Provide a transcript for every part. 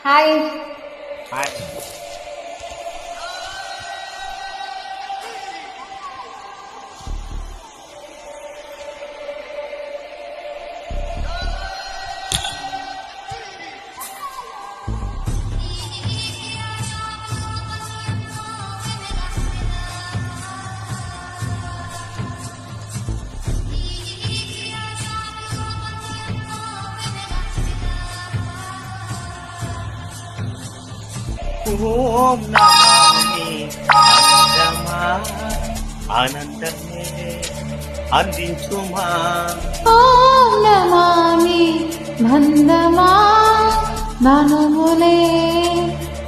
Hi. Hi. ఓం నమామి ఆనందమా ఆనందమే అందించుమా. ఓం నమామి నందమా ననుములే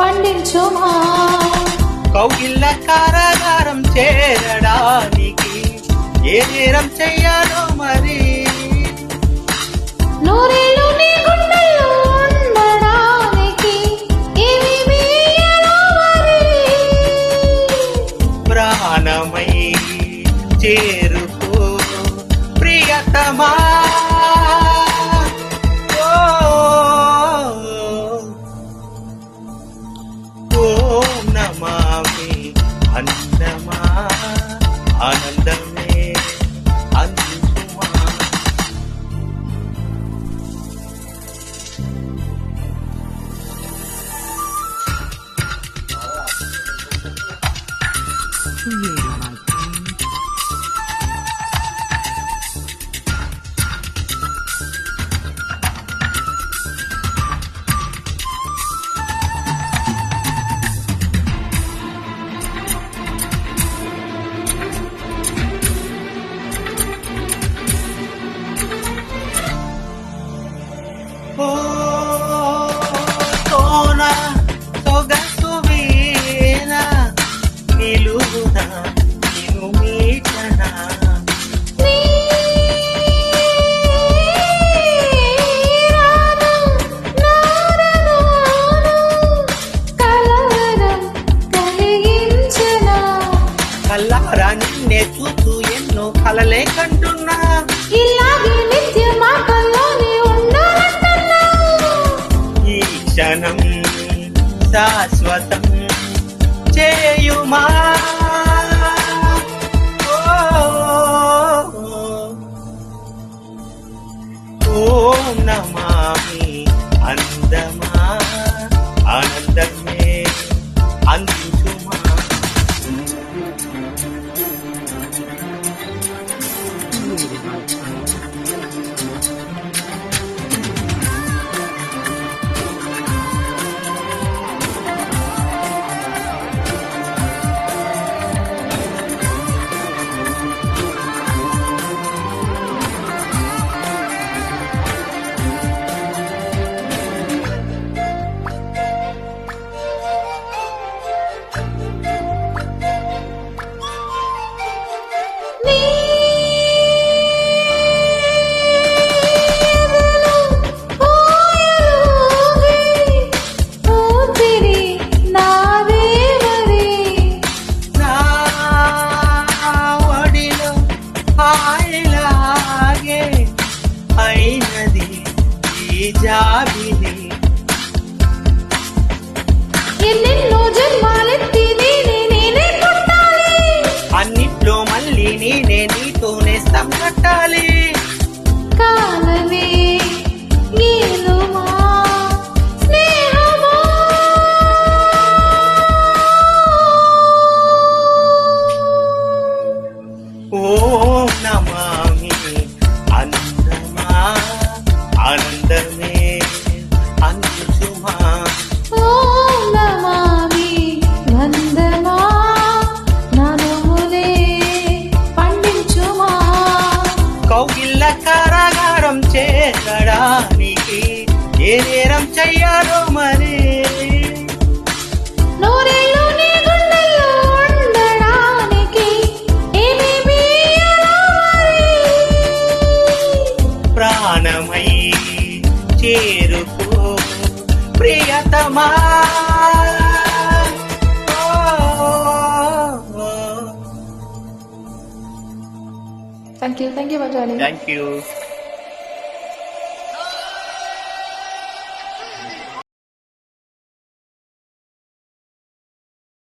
పండించుమా. కౌగిళ్ళ కారాగారం చేరడానికి ఏ నేరం చెయ్యాలో మరి. నూరేళ్ళు నీ గుండెల్లో ఉండడానికి ఏమేమి ఇయ్యాలో మరి. ప్రాణమై చేరుకో ప్రియతమా. ఓం నమామి అందమా ఆనందమే అందించుమా. సోనా సొగసు వీణ నిలువున నిను మీటన. నీ రాగం నారలోను కలవరం కలిగించెనా. కల్లారా నిన్నే చూస్తూ ఎన్నో కలలే కంటున్నా. ఇలాగే నిత్యం మా కల్లోనే ఉండాలంటున్నా. ఈ క్షణం శాశ్వతం చేయుమా. ఓం నమామి అందమా ఆనందమే అందించుమా. నీ ఎదలో ఊయలూగే ఊపిరి నాదే మరి. నా ఒడిలో హాయిలాగే అయినది ఈ జాబిలి. ఎన్నెన్నో జన్మాలెత్తి నేనే పుట్టాలి. అన్నిట్లో మళ్ళీ నేనే నీతోనే సంకట్టాలి. కాలమే గేలుమా స్నేహమా. ఓం నమామి అందమా ఆనందమే అందించుమా. ఓం నమామి నందమా ననుములే పండించుమా. కౌగిళ్ళ కారాగారం చేరడానికి ఏ నేరం చెయ్యాలో మరి. నూరేళ్ళు నీ గుండెల్లో ఉండడానికి ఏమేమి ఇయ్యాలో మరి. ప్రాణమై చేరుకో ప్రియతమా. Thank you, my darling. Thank you.